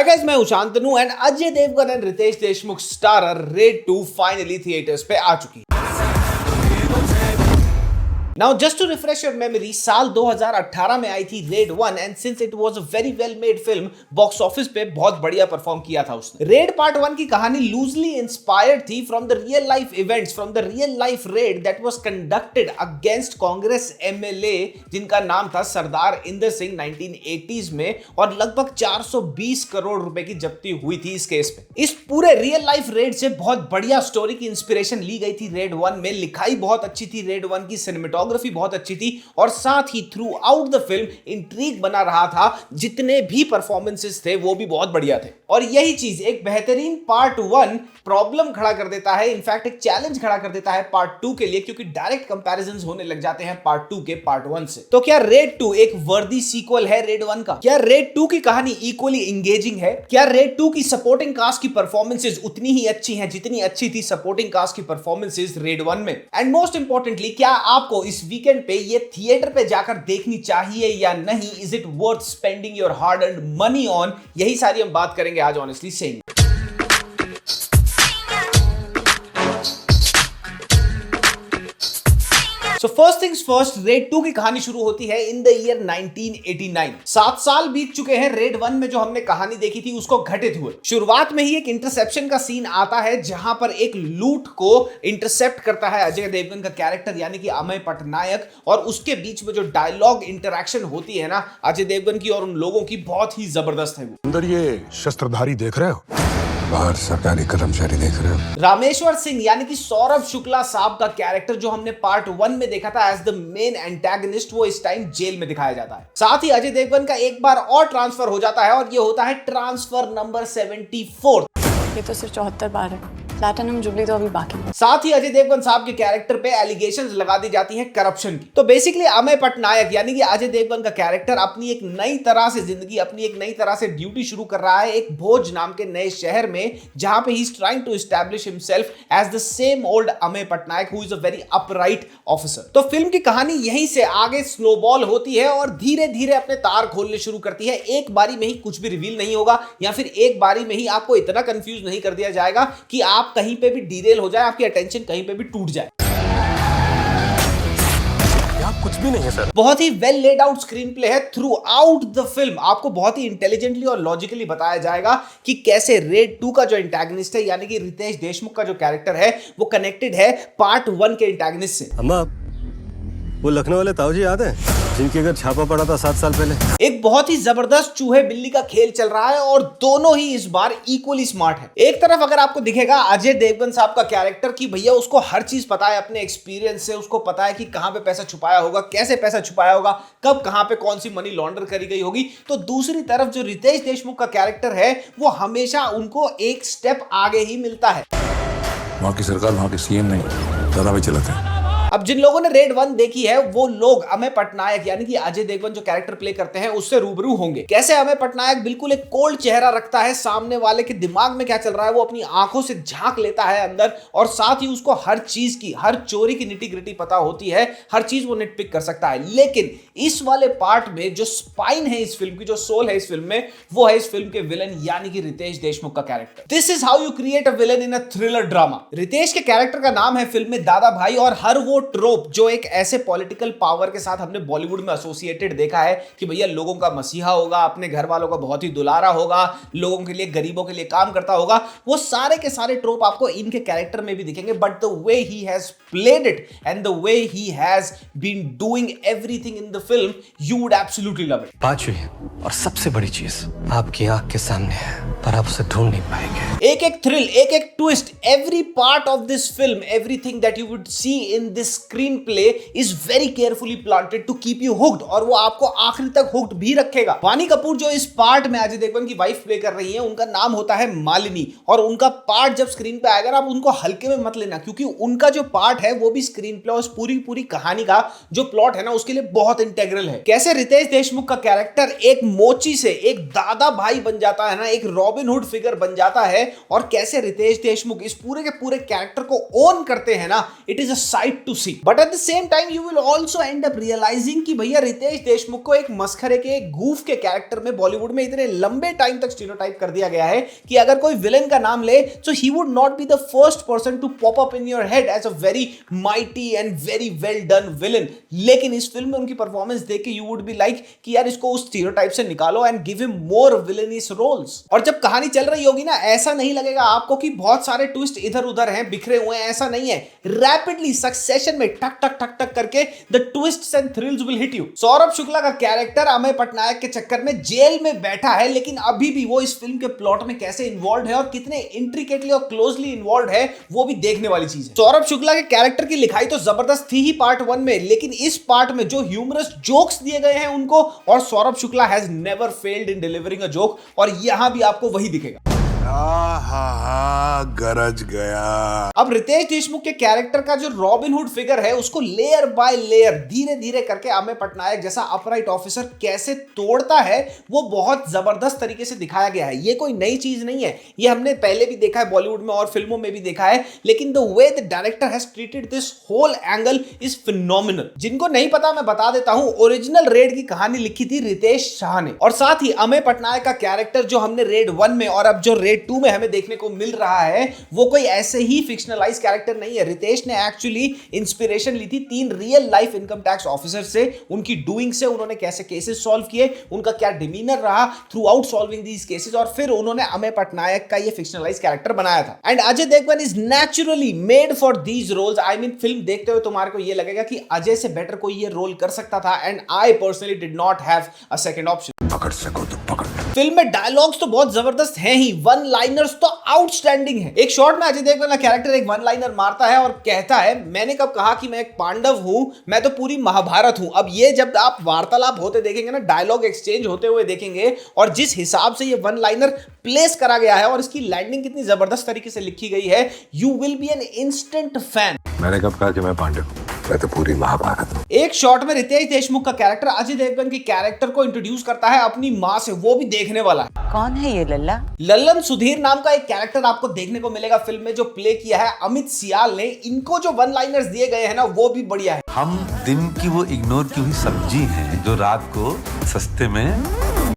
हाय guys, मैं हूं Shantanu and Ajay Devgn and Riteish Deshmukh starrer Raid 2 finally theatres पे आ चुकी है। Now just to refresh your memory, साल 2018 में आई थी Raid 1 and since it was a very well made film, box office पे बहुत बढ़िया परफॉर्म किया था उसने। रेड पार्ट 1 की कहानी लूजली इंस्पायर्ड थी from the real life events, from the real life read that was conducted against Congress MLA जिनका नाम था सरदार इंदर सिंह 1980s में, और लगभग 420 करोड़ रुपए की जब्ती हुई थी इस केस पे। इस पूरे रियल लाइफ रेड से बहुत बढ़िया स्टोरी की इंस्पिरेशन ली गई थी रेड 1 में। लिखाई बहुत अच्छी थी रेड 1 की, सिनेमेटोग्राफी बहुत अच्छी थी और साथ ही throughout the film intrigue बना रहा था। जितने भी परफॉर्मेंसेस थे वो भी बहुत बढ़िया थे और यही चीज एक बेहतरीन पार्ट 1 प्रॉब्लम खड़ा कर देता है, इनफैक्ट एक चैलेंज खड़ा कर देता है पार्ट 2 के लिए, क्योंकि डायरेक्ट कंपैरिजंस होने लग जाते हैं पार्ट 2 के पार्ट 1 से। तो क्या रेड 2 एक वर्दी सीक्वल है रेड 1 का? क्या रेड 2 की कहानी इक्वली एंगेजिंग है? क्या रेड 2 की सपोर्टिंग कास्ट की परफॉर्मेंसेस उतनी ही अच्छी हैं जितनी अच्छी थी सपोर्टिंग कास्ट की परफॉर्मेंसेस रेड 1 में? एंड मोस्ट इंपॉर्टेंटली, क्या आपको इस वीकेंड पे ये थिएटर पे जाकर देखनी चाहिए या नहीं? Is it worth spending your hard earned money on? यही सारी हम बात करेंगे आज honestly saying. So first things first, red 2 की कहानी शुरू होती है इन द ईयर 1989। 7 साल बीत चुके हैं रेड 1 में जो हमने कहानी देखी थी उसको घटित हुए। शुरुआत में ही एक इंटरसेप्शन का सीन आता है जहां पर एक लूट को इंटरसेप्ट करता है अजय देवगन का कैरेक्टर यानी कि अमेय पटनायक, और उसके बीच में जो डायलॉग इंटरेक्शन होती है ना अजय देवगन की और उन लोगों की, बहुत ही जबरदस्त है वो। अंदर ये शस्त्रधारी देख रहे हो, बाहर सरकारी कर्मचारी देख रहे हो। रामेश्वर सिंह यानी कि सौरभ शुक्ला साहब का कैरेक्टर जो हमने पार्ट 1 में देखा था एज द मेन एंटागनिस्ट, वो इस टाइम जेल में दिखाया जाता है। साथ ही अजय देवगन का एक बार और ट्रांसफर हो जाता है और ये होता है ट्रांसफर नंबर 74। ये तो सिर्फ 74 बार है, प्लैटिनम जुबली तो अभी बाकी है। साथ ही अजय देवगन साहब के कैरेक्टर पे एलिगेशंस लगा दी जाती हैं करप्शन की। तो बेसिकली अमेय पटनायक यानी कि अजय देवगन का कैरेक्टर अपनी एक नई तरह से जिंदगी, अपनी एक नई तरह से ड्यूटी शुरू कर रहा है एक भोज नाम के नए शहर में, जहां पे he is trying to establish himself as the same old Amey Patnaik who is a very upright officer. तो फिल्म की कहानी यहीं से आगे स्नोबॉल होती है और धीरे धीरे अपने तार खोलने शुरू करती है। एक बारी में ही कुछ भी रिवील नहीं होगा या फिर एक बारी में ही आपको इतना कंफ्यूज नहीं कर दिया जाएगा कि आप कहीं पे भी डीरेल हो जाए, आपकी अटेंशन कहीं पे भी टूट जाए। कुछ भी नहीं है सर। बहुत ही well laid out screenplay है थ्रू आउट द फिल्म। आपको बहुत ही इंटेलिजेंटली और लॉजिकली बताया जाएगा कि कैसे रेड 2 का जो एंटागनिस्ट है यानी कि रितेश देशमुख का जो कैरेक्टर है वो कनेक्टेड है पार्ट 1 के एंटागनिस्ट से। अम्मा, वो लखनऊ वाले ताऊ जी याद है जिनके घर छापा पड़ा था 7 साल पहले? एक बहुत ही जबरदस्त चूहे बिल्ली का खेल चल रहा है और दोनों ही इस बार इक्वली स्मार्ट है। एक तरफ अगर आपको दिखेगा अजय देवगन साहब का कैरेक्टर कि भैया उसको हर चीज पता है अपने एक्सपीरियंस से, उसको पता है कि कहां पे पैसा छुपाया होगा, कैसे पैसा छुपाया होगा, कब कहां पे कौन सी मनी लॉन्डर करी गई होगी। तो दूसरी तरफ जो रितेश देशमुख का कैरेक्टर है वो हमेशा उनको एक स्टेप आगे ही मिलता है। वहां की सरकार, वहां के सीएम नहीं, दादा भाई चलाते हैं। अब जिन लोगों ने रेड 1 देखी है वो लोग अमेय पटनायक यानी कि अजय देवगन जो कैरेक्टर प्ले करते हैं उससे रूबरू होंगे। कैसे अमेय पटनायक बिल्कुल एक कोल्ड चेहरा रखता है, सामने वाले के दिमाग में क्या चल रहा है वो अपनी आंखों से झांक लेता है अंदर, और साथ ही उसको हर चीज की, हर चोरी की निटी-ग्रिटी पता होती है, हर चीज वो निटपिक कर सकता है। लेकिन इस वाले पार्ट में जो स्पाइन है इस फिल्म की, जो सोल है इस फिल्म में, वो है इस फिल्म के विलन यानी कि रितेश देशमुख का character. This is how you create a villain in a thriller drama. Riteish के कैरेक्टर का नाम है फिल्म में दादा भाई, और हर वो ट्रोप जो एक ऐसे पॉलिटिकल पावर के साथ हमने बॉलीवुड में एसोसिएटेड देखा है कि भैया लोगों का मसीहा होगा, अपने घर वालों का बहुत ही दुलारा होगा, लोगों के लिए, गरीबों के लिए काम करता होगा, वो सारे के सारे ट्रोप आपको इनके कैरेक्टर में भी दिखेंगे। But the way he has played it and the way he has been doing everything in the film, you would absolutely love it. पांचवी और सबसे बड़ी चीज आपकी आंख के सामने है पर आप उसे ढूंढ नहीं पाएंगे। एक एक थ्रिल, एक एक twist, every part of this film, everything that you would see in this screenplay is very carefully planted to keep you hooked, और वो आपको आखिरी तक हुक्ड भी रखेगा। वानी कपूर जो इस पार्ट में अजय देवगन की वाइफ प्ले कर रही हैं, उनका नाम होता है मालिनी, और उनका पार्ट जब स्क्रीन पे आएगा आप उनको हल्के में मत लेना, क्योंकि उनका जो पार्ट है वो भी स्क्रीन प्ले और पूरी कहानी का जो प्लॉट है ना उसके लिए बहुत इंटेग्रल है। कैसे रितेश देशमुख का कैरेक्टर एक मोची से एक दादा भाई बन जाता है ना, एक रॉबिन हुड फिगर बन जाता है, और कैसे रितेश देशमुख इस पूरे के पूरे कैरेक्टर को ओन करते हैं ना, it is a sight to see. But at the same time you will also end up realizing कि भैया रितेश देशमुख को एक मस्खरे के, एक गूफ के कैरेक्टर में बॉलीवुड में इतने लंबे टाइम तक स्टीरियोटाइप कर दिया गया है कि अगर कोई विलेन का नाम ले तो he would not be the first person to pop up in your head as a very mighty and very well done villain. लेकिन इस फिल्म में उनकी परफॉर्मेंस देख के यू वुड बी लाइक कि यार इसको उस स्टीरियोटाइप से निकालो and give him more villainous roles. और जब कहानी चल रही होगी ना, ऐसा नहीं लगेगा आपको कि बहुत सारे ट्विस्ट इधर उधर हैं, बिखरे हुए हैं, ऐसा नहीं है। रैपिडली सक्सेशन में टक टक टक टक करके the twists and thrills will hit you. Saurabh Shukla का कैरेक्टर अमेय पटनायक के चक्कर में जेल में बैठा है, लेकिन अभी भी वो इस फिल्म के प्लॉट में कैसे इन्वॉल्व है और कितने इंट्रिकेटली और क्लोजली इन्वॉल्व है, वो भी देखने वाली चीज है। सौरभ शुक्ला के कैरेक्टर की लिखाई तो जबरदस्त थी ही पार्ट 1 में, लेकिन इस पार्ट में जो ह्यूमरस जोक्स दिए गए हैं उनको, और Saurabh Shukla has never failed in delivering a joke, और यहां भी आपको वही दिखेगा। गरज गया। अब रितेश देशमुख के कैरेक्टर का जो रॉबिन हुड फिगर है उसको लेयर बाय लेयर धीरे धीरे करके अमेय पटनायक जैसा अपराइट ऑफिसर कैसे तोड़ता है, वो बहुत जबरदस्त तरीके से दिखाया गया है। ये कोई नई चीज नहीं है, ये हमने पहले भी देखा है बॉलीवुड में और फिल्मों में भी देखा है, लेकिन the way the director has treated this whole angle is phenomenal. जिनको नहीं पता मैं बता देता हूं, ओरिजिनल रेड की कहानी लिखी थी रितेश शाह ने, और साथ ही अमेय पटनायक का कैरेक्टर जो हमने रेड 1 में और अब जो रेड 2 में हमें देखने को मिल रहा है, वो कोई ऐसे ही फिक्शनलाइज कैरेक्टर नहीं है। रितेश ने एक्चुअली इंस्पिरेशन ली थी 3 real life income tax officer से, उनकी डूइंग से, उन्होंने कैसे केसेस सॉल्व किए, उनका क्या डिमीनर रहा through out solving these cases, और फिर उन्होंने अमेय पटनायक का ये फिक्शनलाइज कैरेक्टर बनाया था। And Ajay Devgn is naturally made for these roles. I mean film देखते हुए तुम्हारे को ये लगेगा कि अजय से बेटर कोई ये रोल कर सकता था, and I personally did not have a second option. पकड़ सको तो पकड़। फिल्म में डायलॉग्स तो बहुत जबरदस्त हैं ही, वन लाइनर्स तो आउटस्टैंडिंग है। एक शॉट में अजय देवगन का कैरेक्टर एक वन लाइनर मारता है और कहता है, मैंने कब कहा कि मैं एक पांडव हूं, मैं तो पूरी महाभारत हूं। अब ये जब आप वार्तालाप होते देखेंगे ना, डायलॉग एक्सचेंज होते हुए देखेंगे, और जिस हिसाब से ये वन लाइनर प्लेस करा गया है और इसकी लैंडिंग कितनी जबरदस्त तरीके से लिखी गई है, you will be an instant fan. मैंने कब कहा कि मैं पांडव हूं? मैं तो पूरी महाभारत हूं। एक शॉट में रितेश देशमुख का कैरेक्टर अजय देवगन के कैरेक्टर को इंट्रोड्यूस करता है अपनी मां से, वो भी देखने वाला है। कौन है ये लल्ला? लल्लन सुधीर नाम का एक कैरेक्टर आपको देखने को मिलेगा फिल्म में, जो प्ले किया है अमित सियाल ने। इनको जो वन लाइनर्स दिए गए हैं ना, वो भी बढ़िया है। हम दिन की वो इग्नोर की हुई सब्जी हैं जो रात को सस्ते में।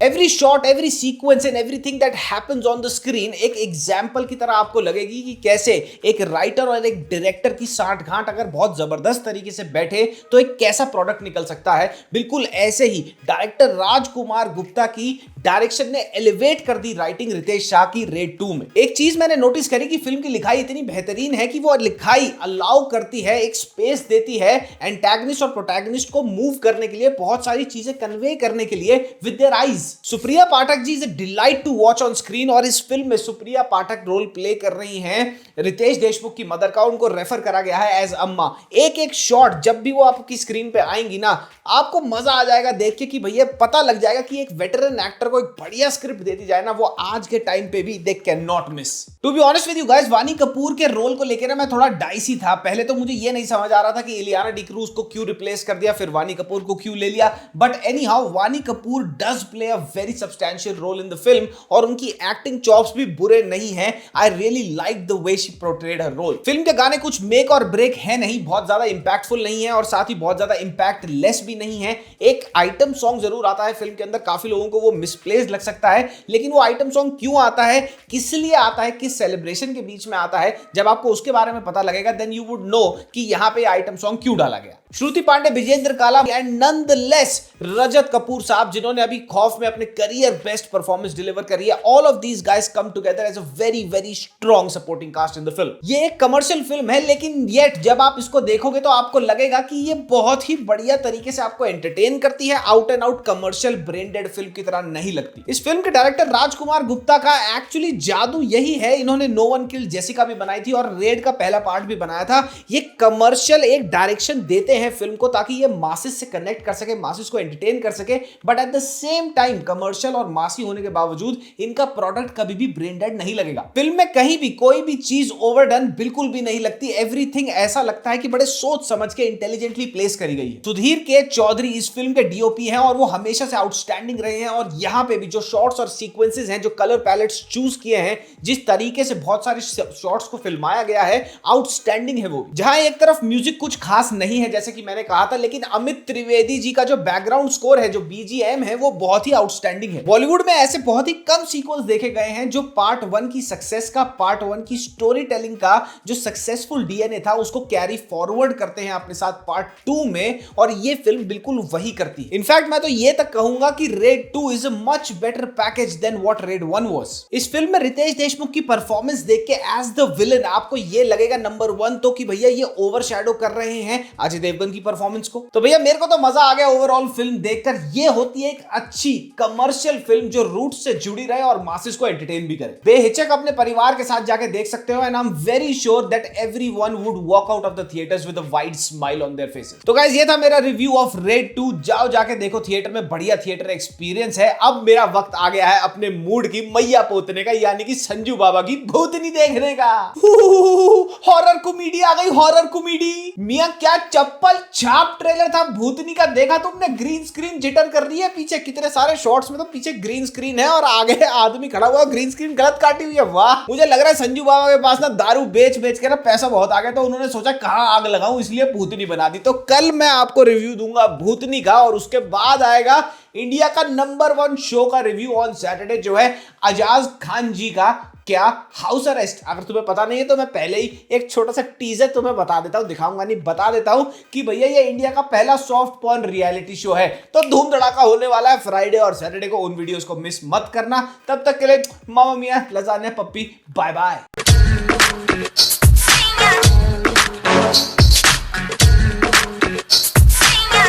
Every shot, every sequence and everything that happens on the screen एक एग्जाम्पल की तरह आपको लगेगी कि कैसे एक राइटर और एक डायरेक्टर की सांठगांठ अगर बहुत जबरदस्त तरीके से बैठे तो एक कैसा प्रोडक्ट निकल सकता है। बिल्कुल ऐसे ही डायरेक्टर राजकुमार गुप्ता की डायरेक्शन ने एलिवेट कर दी राइटिंग रितेश शाह की रेड 2 में। एक चीज मैंने नोटिस करी कि फिल्म की लिखाई इतनी बेहतरीन है कि वो लिखाई अलाउ करती है, एक स्पेस देती है एंटैगनिस्ट और प्रोटैगनिस्ट को मूव करने के लिए, बहुत सारी चीजें कन्वे करने के लिए with their eyes. Supriya Pathak ji is a delight to watch on screen, और इस फिल्म में सुप्रिया पाठक रोल प्ले कर रही हैं रितेश देशमुख की मदर का। उनको रेफर करा गया है एज अम्मा। एक एक शॉट जब भी वो आपकी स्क्रीन पे आएंगी ना, आपको मजा आ जाएगा देख के कि भैया पता लग जाएगा कि एक वेटरन एक्टर को एक बढ़िया स्क्रिप्ट दे दी जाए ना, वो आज के टाइम पे भी they can not miss. To be honest with you guys, Vaani Kapoor के रोल को लेकर ना मैं थोड़ा डाइसी था। पहले तो मुझे ये नहीं समझ आ रहा था कि इलियाना डिक्रूज को क्यों रिप्लेस कर दिया, फिर वानी कपूर को क्यों ले लिया, but anyhow Vaani Kapoor does play a very substantial role in the film, और उनकी एक्टिंग चॉप्स भी बुरे नहीं हैं। I really like the way she portrayed her role. Film के गाने कुछ मेक और ब्रेक है नहीं, बहुत ज्यादा इंपैक्टफुल नहीं है और साथ ही बहुत ज्यादा इंपैक्ट लेस भी नहीं है। एक आइटम सॉन्ग जरूर आता है फिल्म के अंदर, काफी लोगों को वो मिसप्लेस्ड लग सकता है, लेकिन वो आइटम सॉन्ग क्यों आता है, किस लिए आता है, किस सेलिब्रेशन के बीच में आता है, जब आपको उसके बारे में पता लगेगा देन यू वुड नो कि यहां पे आइटम सॉन्ग क्यों डाला गया। श्रुति पांडे, विजेंद्र काला एंड नॉनदलेस रजत कपूर साहब, जिन्होंने अभी खौफ में अपने करियर बेस्ट परफॉर्मेंस डिलीवर करी है, all of these guys come together as a very very strong supporting cast in the film. ये एक कमर्शियल फिल्म है, लेकिन येट जब आप इसको देखोगे तो आपको लगेगा कि ये बहुत ही बढ़िया तरीके से आपको एंटरटेन करती है, out and out commercial branded film की तरह नहीं लगती। इस फिल्म के डायरेक्टर राजकुमार गुप्ता का एक्चुअली जादू यही है, इन्होंने नो वन किल्ड जेसिका भी बनाई थी और रेड का पहला पार्ट भी बनाया था। ये कमर्शियल एक डायरेक्शन देते हैं हैं फिल्म को ताकि ये मासेस से कनेक्ट कर सके, मासेस को एंटरटेन कर सके, but at the same time commercial और मासी होने के बावजूद इनका प्रोडक्ट कभी भी ब्रेन डेड नहीं लगेगा। फिल्म में कहीं भी कोई भी चीज ओवरडन बिल्कुल भी नहीं लगती। एवरीथिंग ऐसा लगता है कि बड़े सोच समझ के इंटेलिजेंटली प्लेस करी गई है। सुधीर के चौधरी इस फिल्म के डीओपी हैं और वो हमेशा से आउटस्टैंडिंग रहे हैं, और यहां पे भी जो शॉट्स और सीक्वेंसेस हैं, जो कलर पैलेट्स चूज किए हैं, जिस तरीके से बहुत सारे शॉट्स को फिल्माया गया है, आउटस्टैंडिंग है वो। जहां एक तरफ म्यूजिक कुछ खास नहीं है जैसे कि मैंने कहा था, लेकिन अमित त्रिवेदी जी का जो बैकग्राउंड स्कोर है, जो बीजीएम है, वो बहुत ही आउटस्टैंडिंग है। बॉलीवुड में ऐसे बहुत ही कम सीक्वल्स देखे गए हैं जो पार्ट 1 की सक्सेस का, पार्ट 1 की स्टोरी टेलिंग का जो सक्सेसफुल डीएनए था उसको कैरी फॉरवर्ड करते हैं अपने साथ पार्ट 2 में, और ये फिल्म बिल्कुल वही करती है। इनफैक्ट मैं तो ये तक कहूंगा कि Raid 2 is a much better package than what Raid 1 was. इस फिल्म में रितेश देशमुख की परफॉर्मेंस देख के एज द विलन आपको ये लगेगा नंबर 1 तो कि भैया ये ओवरशैडो कर रहे हैं अजय देवगन की परफॉर्मेंस को। तो भैया मेरे को तो मजा आ गया ओवरऑल फिल्म देखकर। ये होती है एक अच्छी कमर्शियल फिल्म जो रूट से जुड़ी रहे और मासेस को एंटरटेन भी करे। बेहिचक अपने परिवार के साथ जाके देख सकते हो, and I am very sure that everyone would walk out of the theatres with a wide smile on their faces. तो गाइस ये था मेरा रिव्यू ऑफ रेड 2। जाओ जाके देखो थिएटर में, बढ़िया थिएटर एक्सपीरियंस है। अब मेरा वक्त आ गया है अपने मूड की मैया पोतने का, यानी कि संजू बाबा की भूतनी देखने का। हॉरर कॉमेडी आ गई, हॉरर कॉमेडी। मियां क्या चप्पल छाप ट्रेलर था भूतनी का, देखा तुमने? ग्रीन स्क्रीन जिटर कर रही है पीछे, कितने सारे शॉट्स में तो पीछे ग्रीन स्क्रीन है और आगे आदमी खड़ा हुआ, ग्रीन स्क्रीन गलत काटी हुई है। वाह, मुझे लग रहा है संजू बाबा के पास ना दारू बेच बेच के ना पैसा बहुत आ गया, तो उन्होंने सोचा कहां आग लगाऊं, इसलिए भूतनी बना दी। तो कल मैं आपको रिव्यू दूंगा भूतनी का, और उसके बाद आएगा इंडिया का नंबर 1 शो का रिव्यू ऑन सैटरडे, जो है अजाज खान जी का क्या हाउस अरेस्ट। अगर तुम्हें पता नहीं है तो मैं पहले ही एक छोटा सा टीजर तुम्हें बता देता हूं, दिखाऊंगा नहीं, बता देता हूं कि भैया ये इंडिया का पहला सॉफ्ट पॉर्न रियलिटी शो है। तो धूम धड़ाका होने वाला है फ्राइडे और सैटरडे को, उन वीडियोस को मिस मत करना। तब तक के लिए मामा मियां, लजानिया पप्पी, बाय बाय।